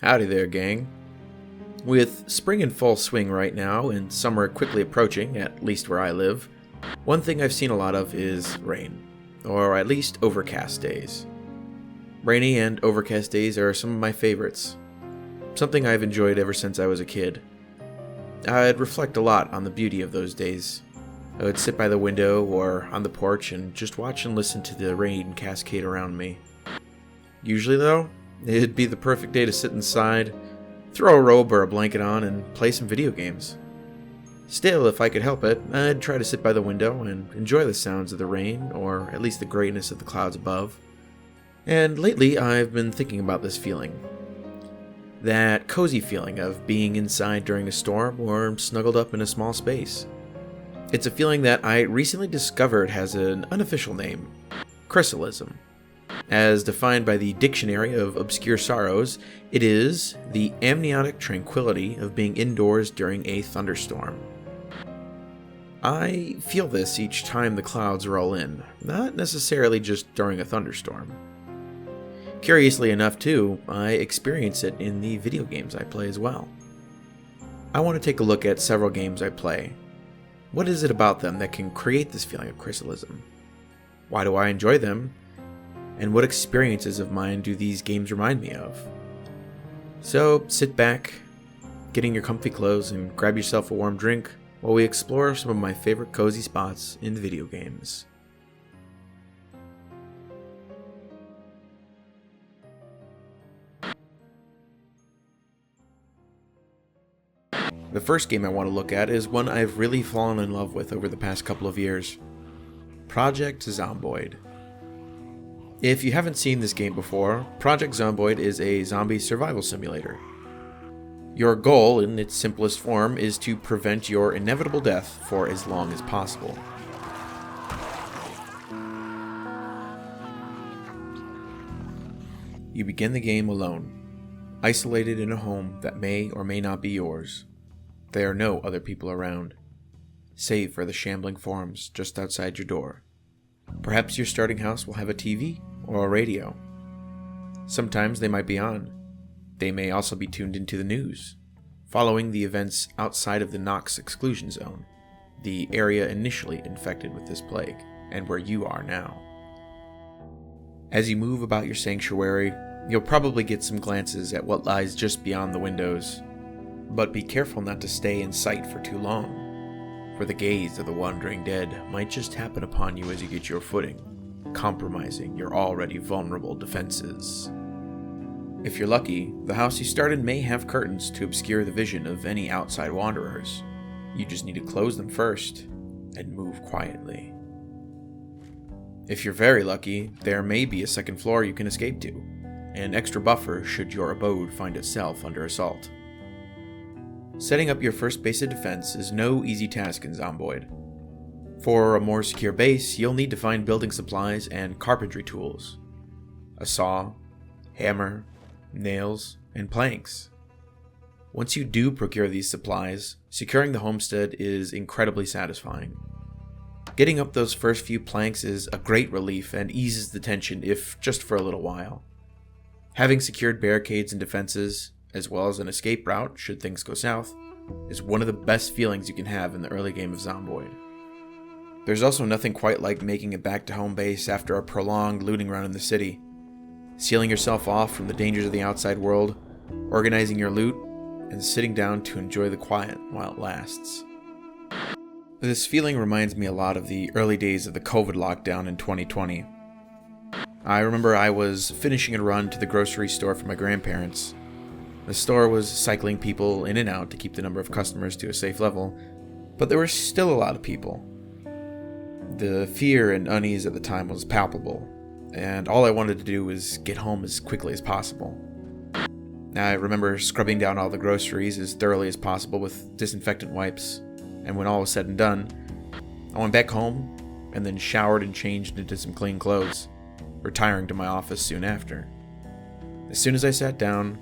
Howdy there, gang. With spring in full swing right now and summer quickly approaching, at least where I live, one thing I've seen a lot of is rain, or at least overcast days. Rainy and overcast days are some of my favorites, something I've enjoyed ever since I was a kid. I'd reflect a lot on the beauty of those days. I would sit by the window or on the porch and just watch and listen to the rain cascade around me. Usually though, it'd be the perfect day to sit inside, throw a robe or a blanket on, and play some video games. Still, if I could help it, I'd try to sit by the window and enjoy the sounds of the rain, or at least the greyness of the clouds above. And lately, I've been thinking about this feeling. That cozy feeling of being inside during a storm or snuggled up in a small space. It's a feeling that I recently discovered has an unofficial name: chrysalism. As defined by the Dictionary of Obscure Sorrows, it is the amniotic tranquility of being indoors during a thunderstorm. I feel this each time the clouds roll in, not necessarily just during a thunderstorm. Curiously enough, too, I experience it in the video games I play as well. I want to take a look at several games I play. What is it about them that can create this feeling of chrysalism? Why do I enjoy them? And what experiences of mine do these games remind me of? So sit back, get in your comfy clothes, and grab yourself a warm drink while we explore some of my favorite cozy spots in video games. The first game I want to look at is one I've really fallen in love with over the past couple of years: Project Zomboid. If you haven't seen this game before, Project Zomboid is a zombie survival simulator. Your goal, in its simplest form, is to prevent your inevitable death for as long as possible. You begin the game alone, isolated in a home that may or may not be yours. There are no other people around, save for the shambling forms just outside your door. Perhaps your starting house will have a TV or a radio. Sometimes they might be on. They may also be tuned into the news, following the events outside of the Knox exclusion zone, the area initially infected with this plague, and where you are now. As you move about your sanctuary, you'll probably get some glances at what lies just beyond the windows, but be careful not to stay in sight for too long, for the gaze of the wandering dead might just happen upon you as you get your footing, compromising your already vulnerable defenses. If you're lucky, the house you started may have curtains to obscure the vision of any outside wanderers. You just need to close them first and move quietly. If you're very lucky, there may be a second floor you can escape to, an extra buffer should your abode find itself under assault. Setting up your first base of defense is no easy task in Zomboid. For a more secure base, you'll need to find building supplies and carpentry tools: a saw, hammer, nails, and planks. Once you do procure these supplies, securing the homestead is incredibly satisfying. Getting up those first few planks is a great relief and eases the tension, if just for a little while. Having secured barricades and defenses, as well as an escape route should things go south, is one of the best feelings you can have in the early game of Zomboid. There's also nothing quite like making it back to home base after a prolonged looting run in the city, sealing yourself off from the dangers of the outside world, organizing your loot, and sitting down to enjoy the quiet while it lasts. This feeling reminds me a lot of the early days of the COVID lockdown in 2020. I remember I was finishing a run to the grocery store for my grandparents. The store was cycling people in and out to keep the number of customers to a safe level, but there were still a lot of people. The fear and unease at the time was palpable, and all I wanted to do was get home as quickly as possible. I remember scrubbing down all the groceries as thoroughly as possible with disinfectant wipes, and when all was said and done, I went back home and then showered and changed into some clean clothes, retiring to my office soon after. As soon as I sat down,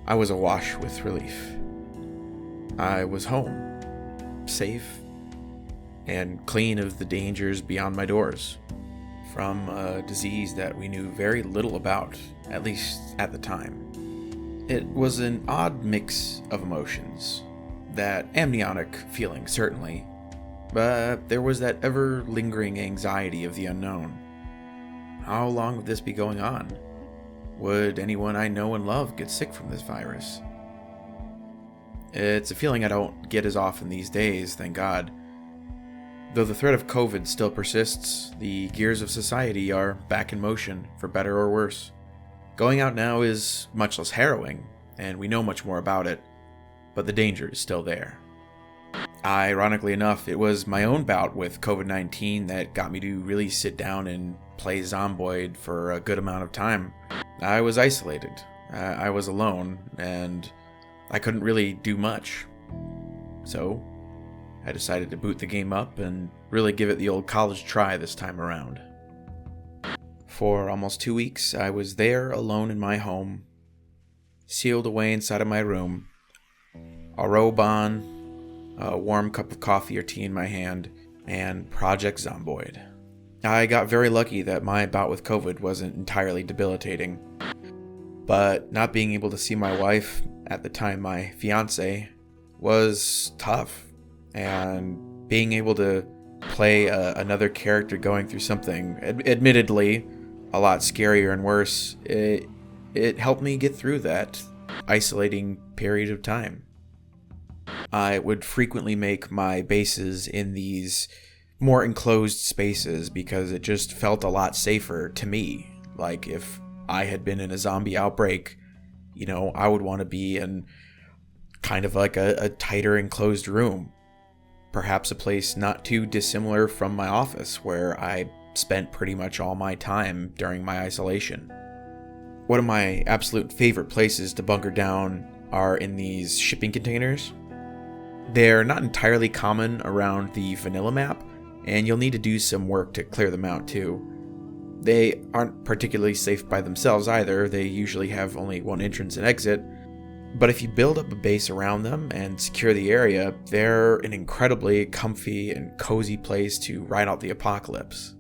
I was awash with relief. I was home, safe, and clean of the dangers beyond my doors, from a disease that we knew very little about, at least at the time. It was an odd mix of emotions. That amniotic feeling, certainly. But there was that ever-lingering anxiety of the unknown. How long would this be going on? Would anyone I know and love get sick from this virus? It's a feeling I don't get as often these days, thank God. Though the threat of COVID still persists, the gears of society are back in motion, for better or worse. Going out now is much less harrowing, and we know much more about it, but the danger is still there. Ironically enough, it was my own bout with COVID-19 that got me to really sit down and play Zomboid for a good amount of time. I was isolated, I was alone, and I couldn't really do much. So, I decided to boot the game up and really give it the old college try this time around. For almost 2 weeks, I was there alone in my home, sealed away inside of my room, a robe on, a warm cup of coffee or tea in my hand, and Project Zomboid. I got very lucky that my bout with COVID wasn't entirely debilitating, but not being able to see my wife, at the time my fiance, was tough, and being able to play another character going through something, admittedly, a lot scarier and worse, it helped me get through that isolating period of time. I would frequently make my bases in these more enclosed spaces because it just felt a lot safer to me. Like if I had been in a zombie outbreak, I would want to be in kind of like a tighter enclosed room. Perhaps a place not too dissimilar from my office where I spent pretty much all my time during my isolation. One of my absolute favorite places to bunker down are in these shipping containers. They're not entirely common around the vanilla map, and you'll need to do some work to clear them out too. They aren't particularly safe by themselves either. They usually have only one entrance and exit, but if you build up a base around them and secure the area, they're an incredibly comfy and cozy place to ride out the apocalypse.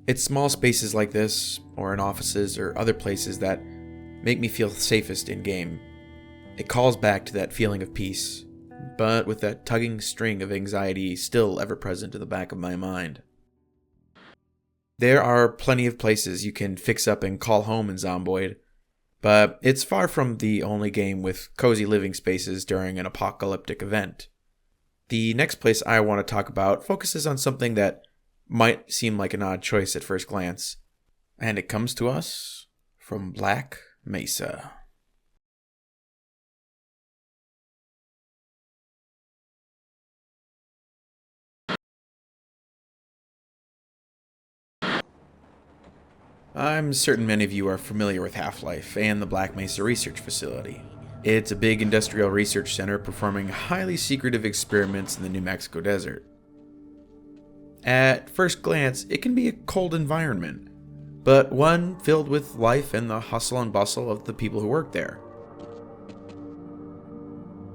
It's small spaces like this, or in offices or other places, that make me feel safest in-game. It calls back to that feeling of peace, but with that tugging string of anxiety still ever present in the back of my mind. There are plenty of places you can fix up and call home in Zomboid, but it's far from the only game with cozy living spaces during an apocalyptic event. The next place I want to talk about focuses on something that might seem like an odd choice at first glance, and it comes to us from Black Mesa. I'm certain many of you are familiar with HalfLife and the Black Mesa Research Facility. It's a big industrial research center performing highly secretive experiments in the New Mexico desert. At first glance, it can be a cold environment, but one filled with life and the hustle and bustle of the people who work there.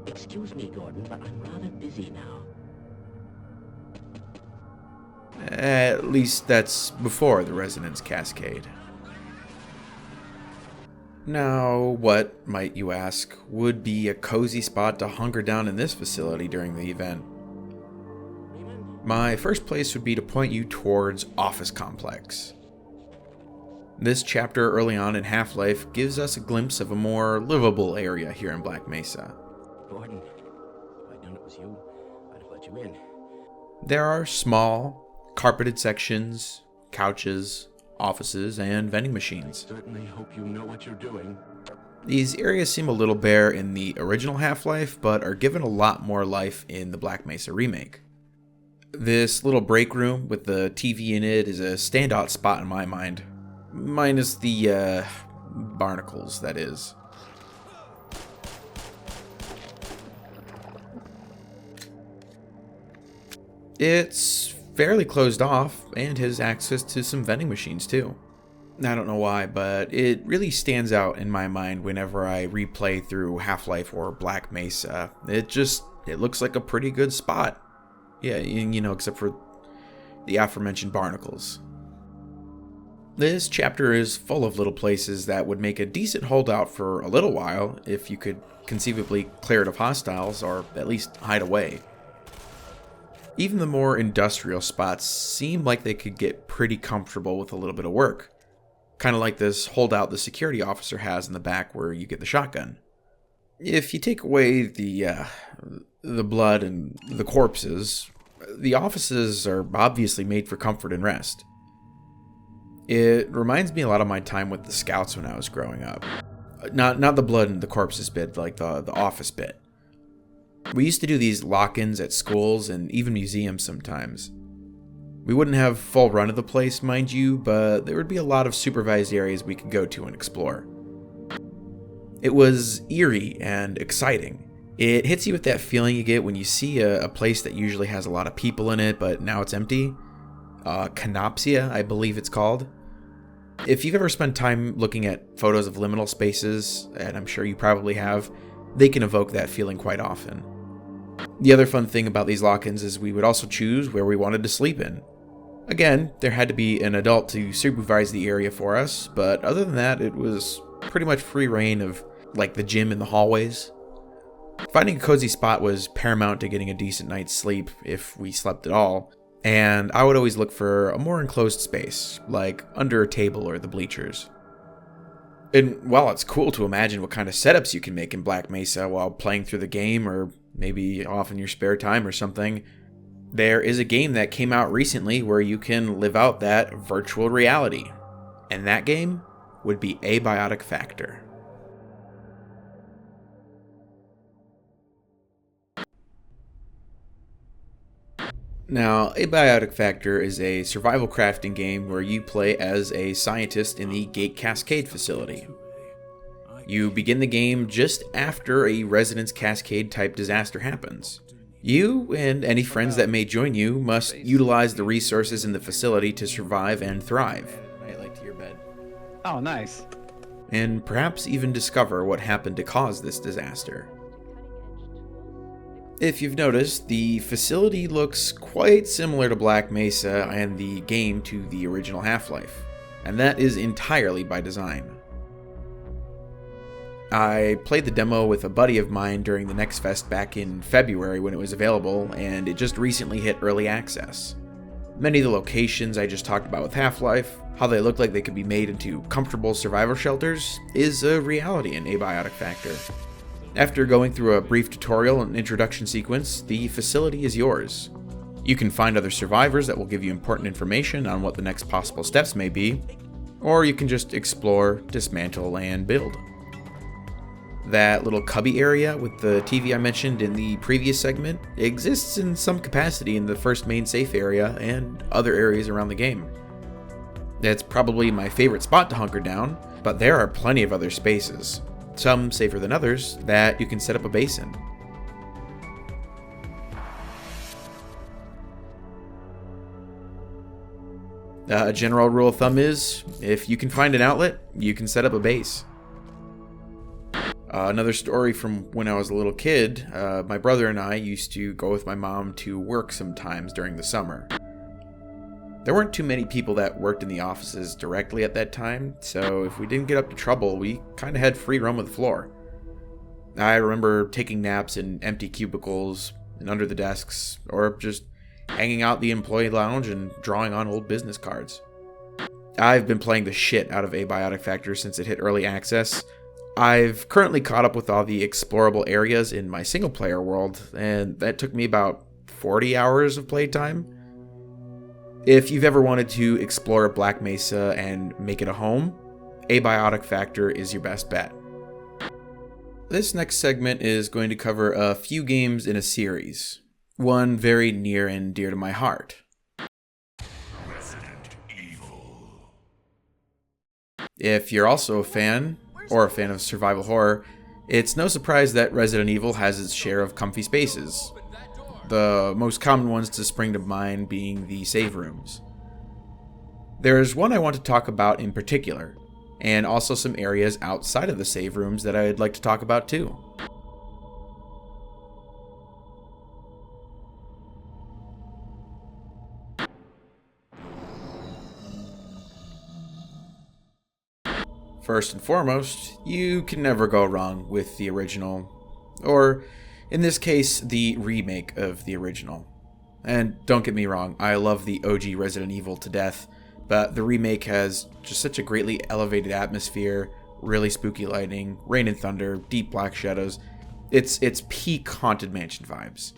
Excuse me, Gordon, but I'm rather busy now. At least that's before the resonance cascade. Now, what, might you ask, would be a cozy spot to hunker down in this facility during the event? My first place would be to point you towards Office Complex. This chapter early on in HalfLife gives us a glimpse of a more livable area here in Black Mesa. Gordon, if I'd known it was you, I'd have let you in. There are small, carpeted sections, couches, offices, and vending machines. I certainly hope you know what you're doing. These areas seem a little bare in the original Half-Life, but are given a lot more life in the Black Mesa remake. This little break room with the TV in it is a standout spot in my mind. Minus the, barnacles, that is. It's fairly closed off, and has access to some vending machines too. I don't know why, but it really stands out in my mind whenever I replay through Half-Life or Black Mesa. It looks like a pretty good spot. Yeah, except for the aforementioned barnacles. This chapter is full of little places that would make a decent holdout for a little while if you could conceivably clear it of hostiles or at least hide away. Even the more industrial spots seem like they could get pretty comfortable with a little bit of work. Kind of like this holdout the security officer has in the back where you get the shotgun. If you take away the blood and the corpses, the offices are obviously made for comfort and rest. It reminds me a lot of my time with the Scouts when I was growing up. Not the blood and the corpses bit, like the office bit. We used to do these lock-ins at schools and even museums sometimes. We wouldn't have full run of the place, mind you, but there would be a lot of supervised areas we could go to and explore. It was eerie and exciting. It hits you with that feeling you get when you see a place that usually has a lot of people in it, but now it's empty. Canopsia, I believe it's called. If you've ever spent time looking at photos of liminal spaces, and I'm sure you probably have, they can evoke that feeling quite often. The other fun thing about these lock-ins is we would also choose where we wanted to sleep in. Again, there had to be an adult to supervise the area for us, but other than that, it was pretty much free reign of, like, the gym in the hallways. Finding a cozy spot was paramount to getting a decent night's sleep, if we slept at all, and I would always look for a more enclosed space, like under a table or the bleachers. And while it's cool to imagine what kind of setups you can make in Black Mesa while playing through the game, or maybe off in your spare time or something, there is a game that came out recently where you can live out that virtual reality. And that game would be Abiotic Factor. Now, Abiotic Factor is a survival crafting game where you play as a scientist in the Gate Cascade facility. You begin the game just after a Resonance Cascade type disaster happens. You and any friends that may join you must utilize the resources in the facility to survive and thrive. Right to your bed. Oh, nice. And perhaps even discover what happened to cause this disaster. If you've noticed, the facility looks quite similar to Black Mesa and the game to the original Half-Life, and that is entirely by design. I played the demo with a buddy of mine during the Next Fest back in February when it was available, and it just recently hit early access. Many of the locations I just talked about with Half-Life, how they look like they could be made into comfortable survival shelters, is a reality in Abiotic Factor. After going through a brief tutorial and introduction sequence, the facility is yours. You can find other survivors that will give you important information on what the next possible steps may be, or you can just explore, dismantle, and build. That little cubby area with the TV I mentioned in the previous segment exists in some capacity in the first main safe area and other areas around the game. It's probably my favorite spot to hunker down, but there are plenty of other spaces, some safer than others, that you can set up a base in. A general rule of thumb is, if you can find an outlet, you can set up a base. Another story from when I was a little kid, my brother and I used to go with my mom to work sometimes during the summer. There weren't too many people that worked in the offices directly at that time, so if we didn't get up to trouble, we kind of had free roam of the floor. I remember taking naps in empty cubicles and under the desks, or just hanging out the employee lounge and drawing on old business cards. I've been playing the shit out of Abiotic Factor since it hit early access. I've currently caught up with all the explorable areas in my single-player world, and that took me about 40 hours of playtime. If you've ever wanted to explore Black Mesa and make it a home, Abiotic Factor is your best bet. This next segment is going to cover a few games in a series, one very near and dear to my heart. Resident Evil. If you're also a fan, or a fan of survival horror, it's no surprise that Resident Evil has its share of comfy spaces. The most common ones to spring to mind being the save rooms. There's one I want to talk about in particular, and also some areas outside of the save rooms that I'd like to talk about too. First and foremost, you can never go wrong with the original, or in this case, the remake of the original. And don't get me wrong, I love the OG Resident Evil to death, but the remake has just such a greatly elevated atmosphere, really spooky lighting, rain and thunder, deep black shadows. It's peak Haunted Mansion vibes.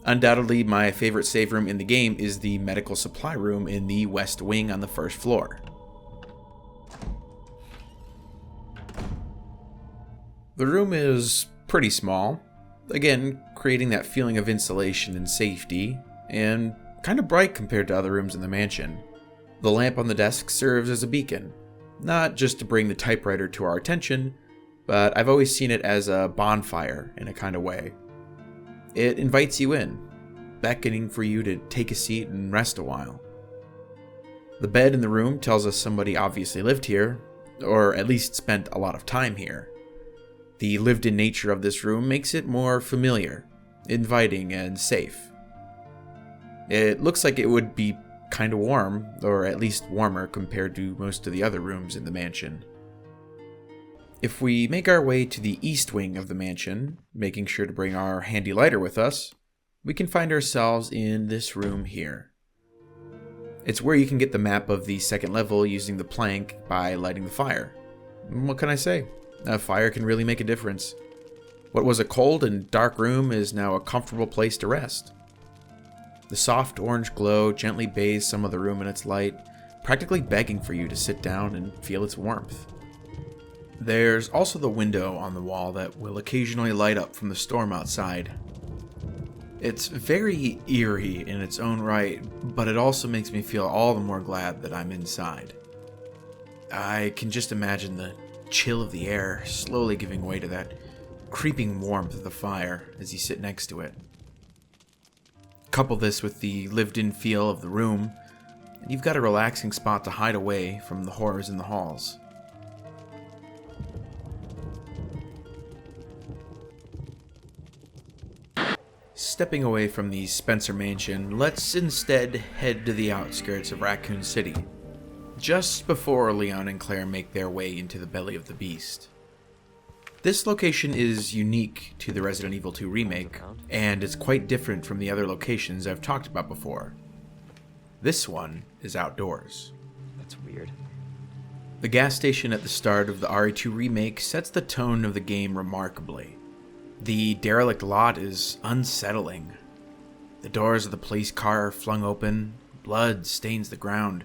Undoubtedly, my favorite save room in the game is the medical supply room in the west wing on the first floor. The room is pretty small, again, creating that feeling of insulation and safety, and kind of bright compared to other rooms in the mansion. The lamp on the desk serves as a beacon, not just to bring the typewriter to our attention, but I've always seen it as a bonfire in a kind of way. It invites you in, beckoning for you to take a seat and rest a while. The bed in the room tells us somebody obviously lived here, or at least spent a lot of time here. The lived-in nature of this room makes it more familiar, inviting, and safe. It looks like it would be kind of warm, or at least warmer compared to most of the other rooms in the mansion. If we make our way to the east wing of the mansion, making sure to bring our handy lighter with us, we can find ourselves in this room here. It's where you can get the map of the second level using the plank by lighting the fire. What can I say? A fire can really make a difference. What was a cold and dark room is now a comfortable place to rest. The soft orange glow gently bathes some of the room in its light, practically begging for you to sit down and feel its warmth. There's also the window on the wall that will occasionally light up from the storm outside. It's very eerie in its own right, but it also makes me feel all the more glad that I'm inside. I can just imagine the chill of the air slowly giving way to that creeping warmth of the fire as you sit next to it. Couple this with the lived-in feel of the room, and you've got a relaxing spot to hide away from the horrors in the halls. Stepping away from the Spencer Mansion, let's instead head to the outskirts of Raccoon City, just before Leon and Claire make their way into the belly of the beast. This location is unique to the Resident Evil 2 remake, and it's quite different from the other locations I've talked about before. This one is outdoors. That's weird. The gas station at the start of the RE2 remake sets the tone of the game remarkably. The derelict lot is unsettling. The doors of the police car are flung open, blood stains the ground.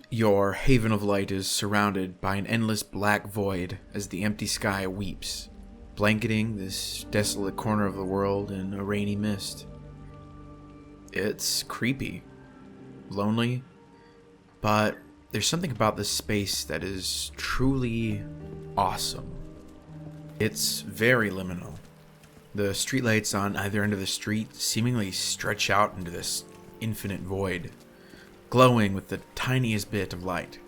Your haven of light is surrounded by an endless black void as the empty sky weeps, blanketing this desolate corner of the world in a rainy mist. It's creepy, lonely, but there's something about this space that is truly awesome. It's very liminal. The streetlights on either end of the street seemingly stretch out into this infinite void, glowing with the tiniest bit of light.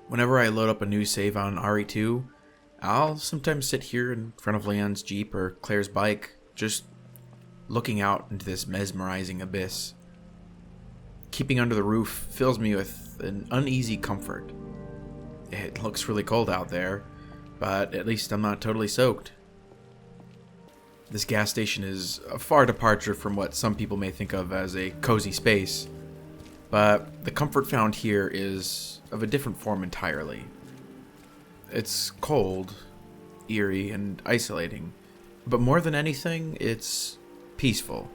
Whenever I load up a new save on RE2, I'll sometimes sit here in front of Leon's Jeep or Claire's bike, just looking out into this mesmerizing abyss. Keeping under the roof fills me with an uneasy comfort. It looks really cold out there, but at least I'm not totally soaked. This gas station is a far departure from what some people may think of as a cozy space, but the comfort found here is of a different form entirely. It's cold, eerie, and isolating, but more than anything, it's peaceful,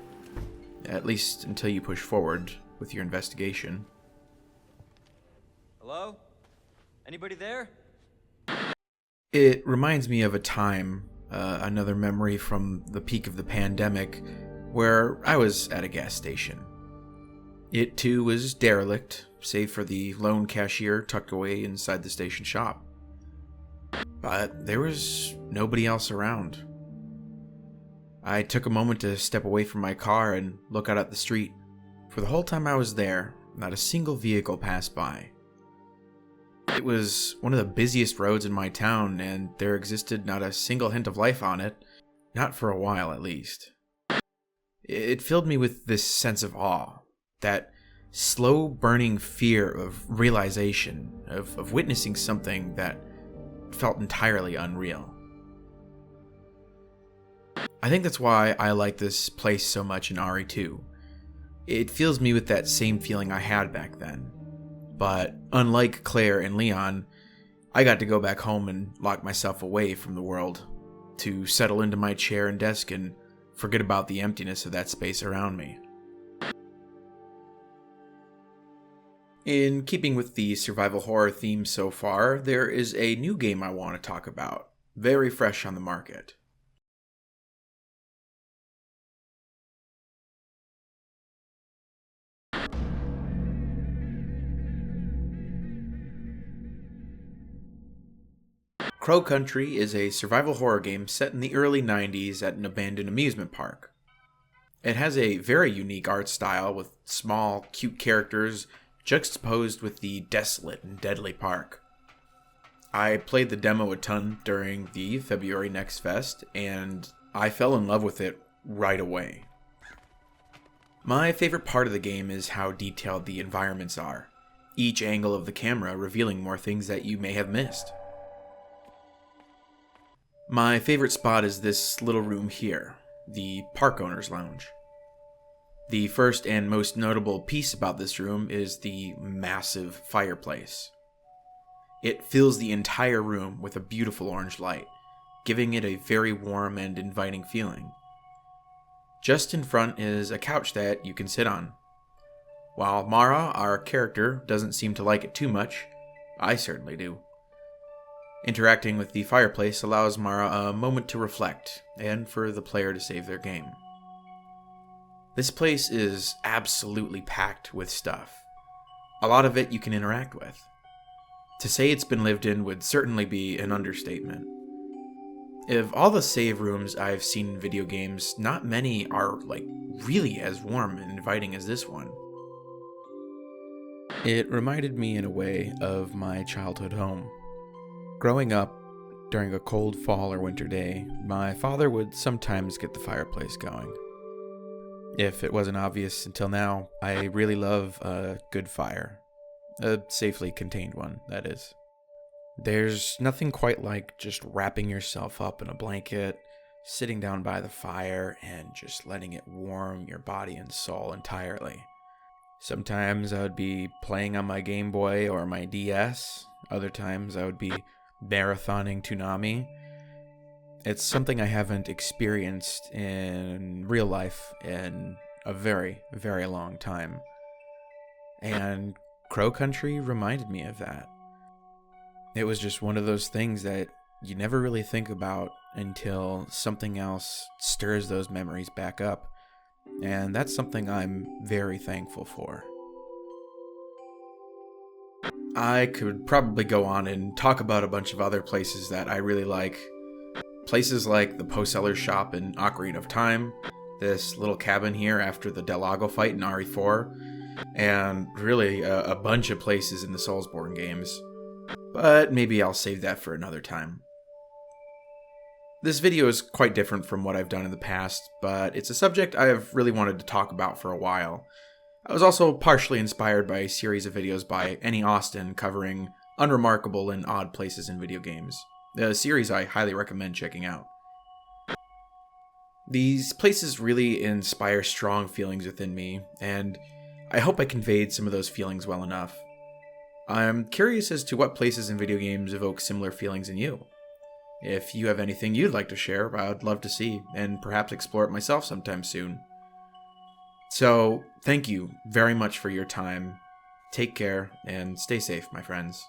at least until you push forward with your investigation. Hello? Anybody there? It reminds me of a time, another memory from the peak of the pandemic, where I was at a gas station. It too was derelict, save for the lone cashier tucked away inside the station shop. But there was nobody else around. I took a moment to step away from my car and look out at the street. For the whole time I was there, not a single vehicle passed by. It was one of the busiest roads in my town, and there existed not a single hint of life on it, not for a while at least. It filled me with this sense of awe, that slow burning fear of realization, of witnessing something that felt entirely unreal. I think that's why I like this place so much in RE2. It fills me with that same feeling I had back then. But unlike Claire and Leon, I got to go back home and lock myself away from the world, to settle into my chair and desk and forget about the emptiness of that space around me. In keeping with the survival horror theme so far, there is a new game I want to talk about, very fresh on the market. Crow Country is a survival horror game set in the early 90s at an abandoned amusement park. It has a very unique art style with small, cute characters juxtaposed with the desolate and deadly park. I played the demo a ton during the February Next Fest, and I fell in love with it right away. My favorite part of the game is how detailed the environments are, each angle of the camera revealing more things that you may have missed. My favorite spot is this little room here, the Park Owner's Lounge. The first and most notable piece about this room is the massive fireplace. It fills the entire room with a beautiful orange light, giving it a very warm and inviting feeling. Just in front is a couch that you can sit on. While Mara, our character, doesn't seem to like it too much, I certainly do. Interacting with the fireplace allows Mara a moment to reflect, and for the player to save their game. This place is absolutely packed with stuff. A lot of it you can interact with. To say it's been lived in would certainly be an understatement. Of all the save rooms I've seen in video games, not many are really as warm and inviting as this one. It reminded me in a way of my childhood home. Growing up, during a cold fall or winter day, my father would sometimes get the fireplace going. If it wasn't obvious until now, I really love a good fire. A safely contained one, that is. There's nothing quite like just wrapping yourself up in a blanket, sitting down by the fire, and just letting it warm your body and soul entirely. Sometimes I would be playing on my Game Boy or my DS. Other times I would be marathoning Toonami. It's something I haven't experienced in real life in a very, very long time. And Crow Country reminded me of that. It was just one of those things that you never really think about until something else stirs those memories back up. And that's something I'm very thankful for. I could probably go on and talk about a bunch of other places that I really like. Places like the Poe Seller's shop in Ocarina of Time, this little cabin here after the Delago fight in RE4, and really a bunch of places in the Soulsborne games. But maybe I'll save that for another time. This video is quite different from what I've done in the past, but it's a subject I have really wanted to talk about for a while. I was also partially inspired by a series of videos by Annie Austin covering unremarkable and odd places in video games, a series I highly recommend checking out. These places really inspire strong feelings within me, and I hope I conveyed some of those feelings well enough. I'm curious as to what places in video games evoke similar feelings in you. If you have anything you'd like to share, I'd love to see, and perhaps explore it myself sometime soon. So, thank you very much for your time. Take care, and stay safe, my friends.